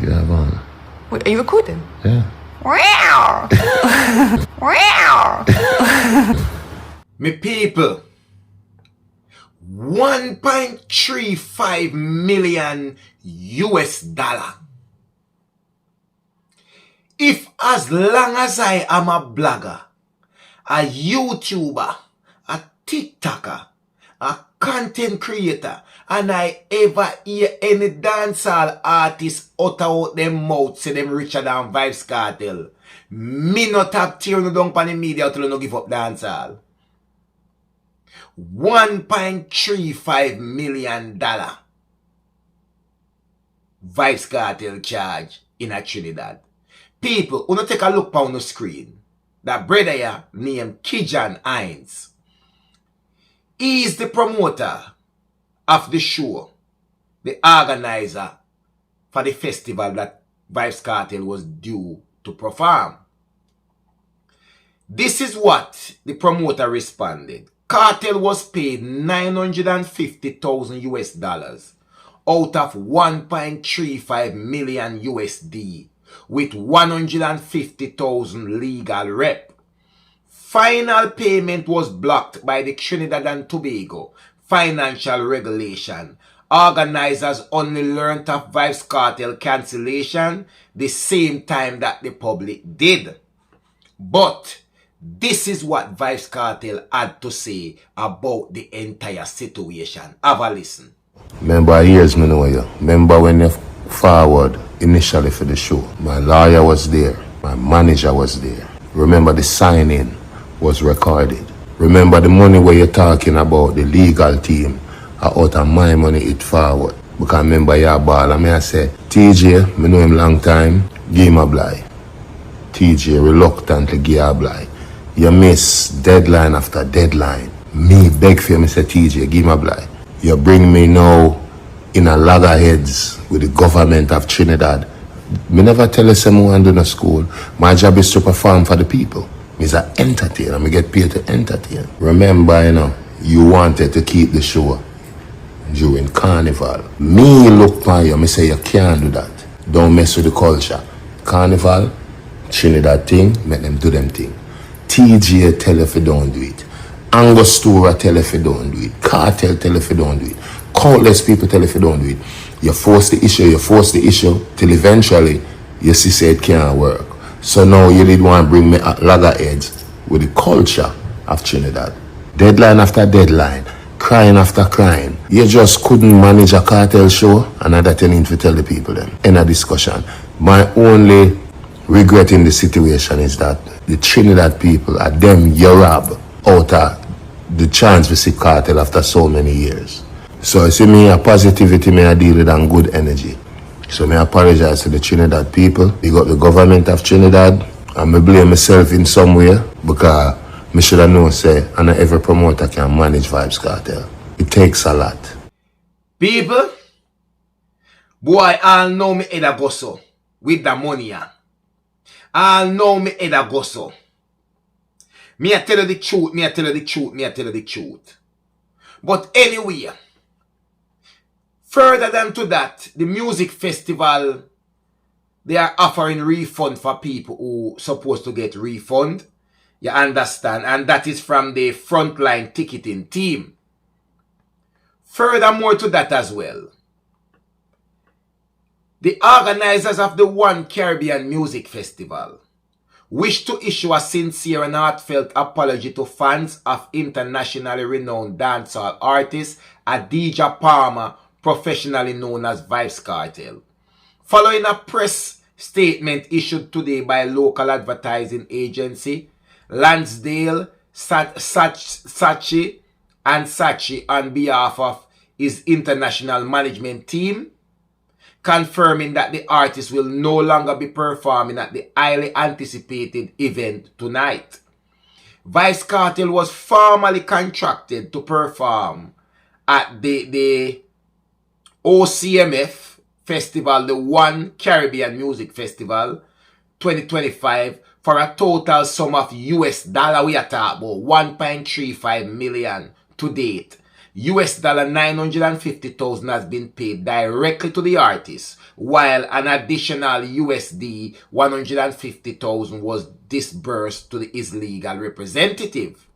Yeah, man. Wait, are you recording? Yeah. Wow! Wow! Me people, 1.35 million US dollar. If as long as I am a blogger, a YouTuber, a TikToker, a content creator, and I ever hear any dancehall artist utter out them mouth say them richer than Vybz Kartel, me not have tearing down pan the media till no give up dancehall. $1.35 million Vybz Kartel charge in a Trinidad. People, you take a look on the screen. That brother here named Kijan Hines. He is the promoter of the show, the organizer for the festival that Vybz Kartel was due to perform. This is what the promoter responded. Kartel was paid $950,000 US dollars out of 1.35 million USD with 150,000 legal rep. Final payment was blocked by the Trinidad and Tobago financial regulation. Organizers only learned of Vybz Kartel cancellation the same time that the public did. But this is what Vybz Kartel had to say about the entire situation. Have a listen. Remember years me know you. Remember when you forward initially for the show. My lawyer was there. My manager was there. Remember the signing was recorded. Remember the money where you're talking about, the legal team, out of my money it forward. Because remember your ball and I say, TJ, me know him long time, give him a blind. TJ reluctantly give a blind. You miss deadline after deadline. Me beg for you, me say, TJ, give him a blind. You bring me now in a loggerheads with the government of Trinidad. Me never tell you someone do no school. My job is to perform for the people. Me's an entertainer. Me get paid to entertain. Remember, you know, you wanted to keep the show during Carnival. Me look for you, me say you can't do that. Don't mess with the culture. Carnival, Trinidad thing, make them do them thing. TJ tell if you don't do it. Angostura tell if you don't do it. Kartel tell if you don't do it. Countless people tell if you don't do it. You force the issue, till eventually you see say it can't work. So now you did want to bring me at loggerheads with the culture of Trinidad. Deadline after deadline, crying after crying. You just couldn't manage a cartel show, and that you need to tell the people then. In a discussion. My only regret in the situation is that the Trinidad people are them you rob out of the chance to see cartel after so many years. So you see me a positivity me I deal with and good energy. So me apologize to the Trinidad people. Big up the government of Trinidad. And me blame myself in some way because me should have known say and every promoter can manage Vybz Kartel. It takes a lot. People, boy, all know me head a go so with the money. All know me head a go so. Me I tell you the truth, me I tell you the truth. But anyway, further than to that, the music festival, they are offering refund for people who supposed to get refund. You understand? And that is from the frontline ticketing team. Furthermore to that as well, the organizers of the One Caribbean Music Festival wish to issue a sincere and heartfelt apology to fans of internationally renowned dancehall artist Adidja Palmer, professionally known as Vybz Kartel. Following a press statement issued today by local advertising agency Lansdale Saatchi and Saatchi on behalf of his international management team, confirming that the artist will no longer be performing at the highly anticipated event tonight. Vybz Kartel was formally contracted to perform at the OCMF Festival, the One Caribbean Music Festival 2025, for a total sum of US dollar, we are talking about $1.35 million to date. $950,000 has been paid directly to the artist, while an additional $150,000 was disbursed to his legal representative.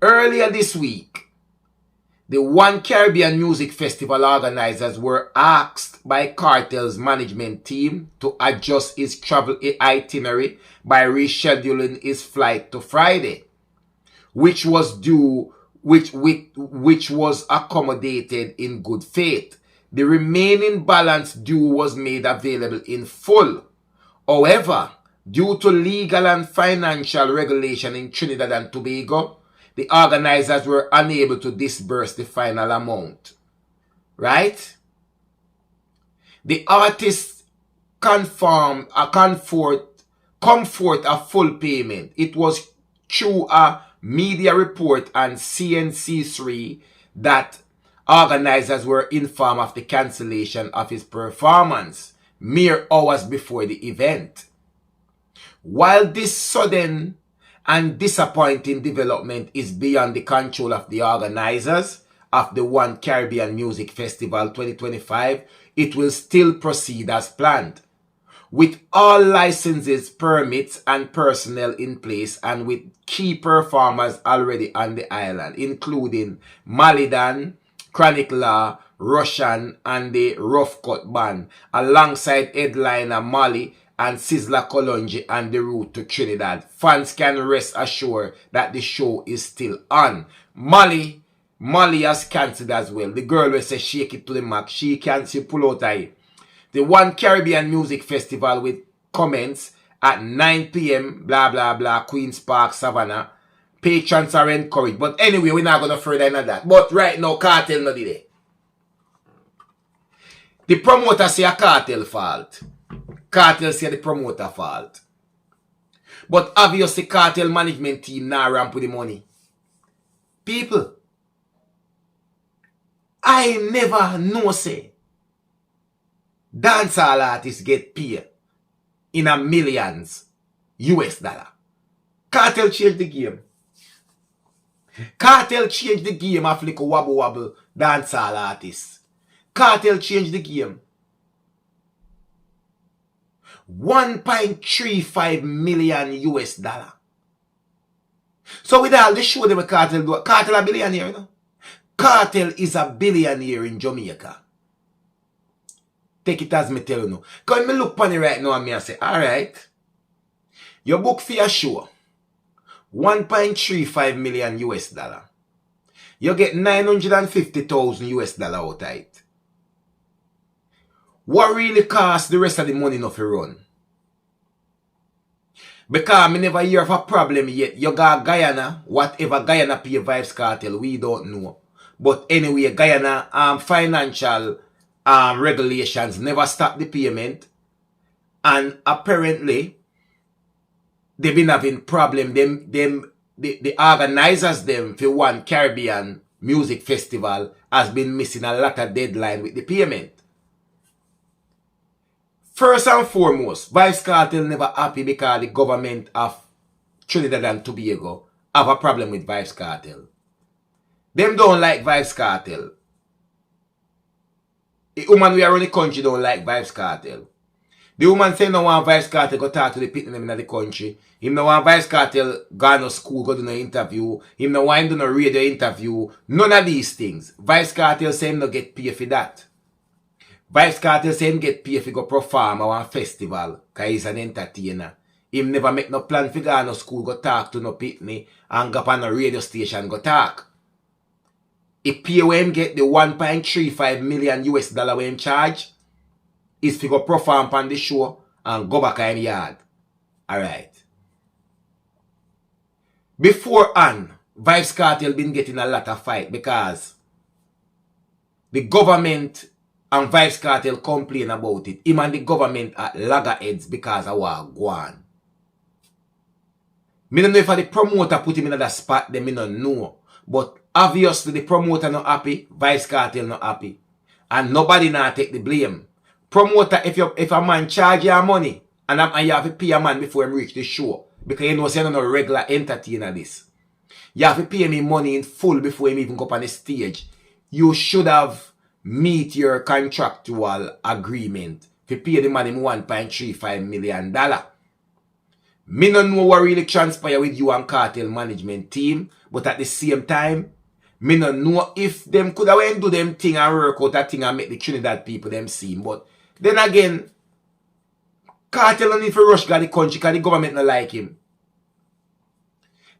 Earlier this week, the One Caribbean Music Festival organizers were asked by Kartel's management team to adjust his travel itinerary by rescheduling his flight to Friday, which was accommodated in good faith. The remaining balance due was made available in full. However, due to legal and financial regulation in Trinidad and Tobago, the organizers were unable to disburse the final amount. Right? The artists comfort a full payment. It was through a media report and CNC3 that organizers were informed of the cancellation of his performance mere hours before the event. While this sudden and disappointing development is beyond the control of the organizers of the One Caribbean Music Festival 2025, it will still proceed as planned. With all licenses, permits, and personnel in place, and with key performers already on the island, including Malidan, Chronic Law, Russian, and the Rough Cut Band, alongside headliner Molly and Sizzla Kalonji and the route to Trinidad, fans can rest assured that the show is still on. Molly has cancelled as well. The girl will say shake it to the max. She pull out her. The One Caribbean Music Festival with commence at 9 p.m. blah blah blah, Queen's Park, Savannah. Patrons are encouraged. But anyway, we're not going to further into that. But right now, Kartel not did it. The promoter say a Kartel fault. Kartel say the promoter fault. But obviously Kartel management team now ramp with the money. People, I never know say dancehall artists get paid in a millions US dollar. Kartel changed the game. Kartel changed the game of like a wobble dancehall artists. Kartel changed the game. 1.35 million US dollar. So with all the show them Kartel do, Kartel a billionaire, you know? Kartel is a billionaire in Jamaica. Take it as me tell you now. Because me look on it right now and me say, alright, your book for your show, 1.35 million US dollar. You get 950,000 US dollar out of it. What really costs the rest of the money not to run? Because me never hear of a problem yet. You got Guyana, whatever Guyana pay Vybz Kartel, we don't know. But anyway, Guyana financial regulations never stop the payment. And apparently, they've been having problem. The organizers them for One Caribbean Music Festival has been missing a lot of deadline with the payment. First and foremost, Vybz Kartel never happy because the government of Trinidad and Tobago have a problem with Vybz Kartel. Them don't like Vybz Kartel. The woman we are in the country don't like Vybz Kartel. The woman say no want Vybz Kartel go talk to the people in the country. Him no want Vybz Kartel go to school, go do no interview. Him no want him do no radio interview. None of these things. Vybz Kartel say him no get paid for that. Vybz Kartel say him get paid if he go perform at one festival, because he's an entertainer. Him never make no plan for go to school, go talk to no pitney, and go up on a radio station, go talk. He pay when him get the 1.35 million US dollar when him charge, is to go perform on the show and go back in the yard. Alright. Beforehand, Vybz Kartel been getting a lot of fight because the government and Vybz Kartel complain about it. Him and the government are loggerheads because of what go on. Me don't know if the promoter put him in that spot, then me don't know. But obviously the promoter not happy, Vybz Kartel not happy. And nobody now take the blame. Promoter, if a man charge your money, and you have to pay a man before him reach the show, because you know say no regular entertainer this. You have to pay me money in full before you even go up on the stage. You should have meet your contractual agreement to pay the man him $1.35 million. Me no know what really transpire with you and Cartel management team, but at the same time, me no know if them could have went do them thing and work out that thing and make the Trinidad people them see. But then again, Cartel don't need to rush got the country because the government no like him.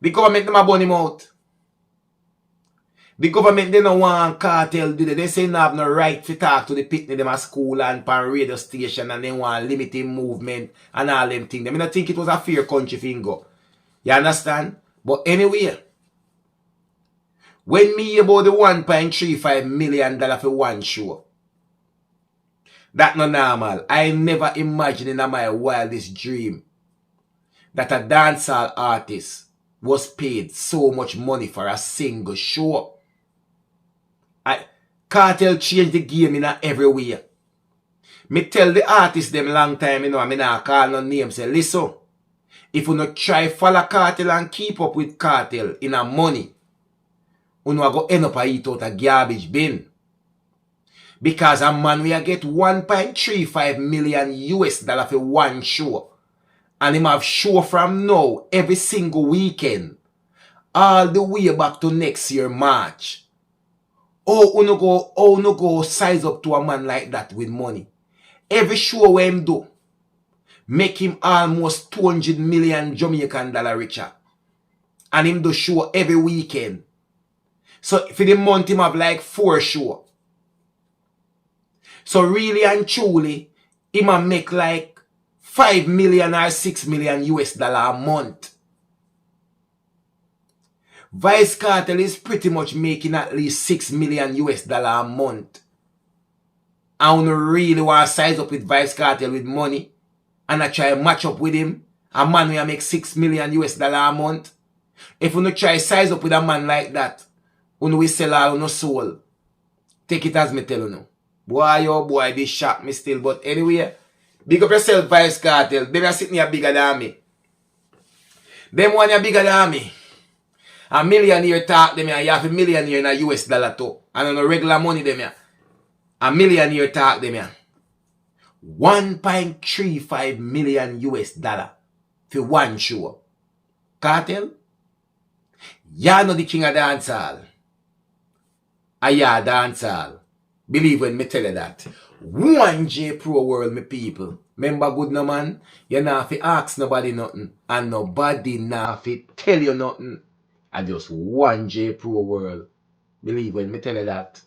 The government them a burn him out. The government they don't want Cartel do that. They say they have no right to talk to the picnic them at school and pan radio station and they want limiting movement and all them things. I don't think it was a fair country thing go. You understand? But anyway, when me hear about the $1.35 million for one show, that no normal. I never imagined in my wildest dream that a dancehall artist was paid so much money for a single show. Cartel changed the game in every way. Me tell the artists them long time, you know, I not call no name, say, listen, if you not try follow Cartel and keep up with Cartel in a money, you know go end up a eat out a garbage bin. Because a man we get $1.35 million US for one show. And him have show from now every single weekend. All the way back to next year March. Oh, no go size up to a man like that with money. Every show we him do, make him almost 200 million Jamaican dollar richer. And him do show every weekend. So for the month him have like 4 shows. So really and truly, him a make like 5 million or 6 million US dollar a month. Vybz Kartel is pretty much making at least 6 million US dollar a month. I don't really want to size up with Vybz Kartel with money and I try to match up with him. A man will make 6 million US dollar a month. If you not try size up with a man like that, you will sell all no soul. Take it as me tell you now. Boy, oh boy, this shock me still. But anyway, big up yourself, Vybz Kartel. Them are sitting here bigger than me. Them one are bigger than me. A millionaire talk them here. You have a millionaire in a US dollar too. And on a regular money them here. A millionaire talk them here. $1.35 million US dollar for one show. Cartel? You know the king of dancehall. Ya dancehall. Believe when me tell you that. One JAYY-PRO-WORLD, me people. Remember good no man? You not fi ask nobody nothing. And nobody not fi tell you nothing. I just one JAYY-PRO-WORLD. Believe when me tell you that.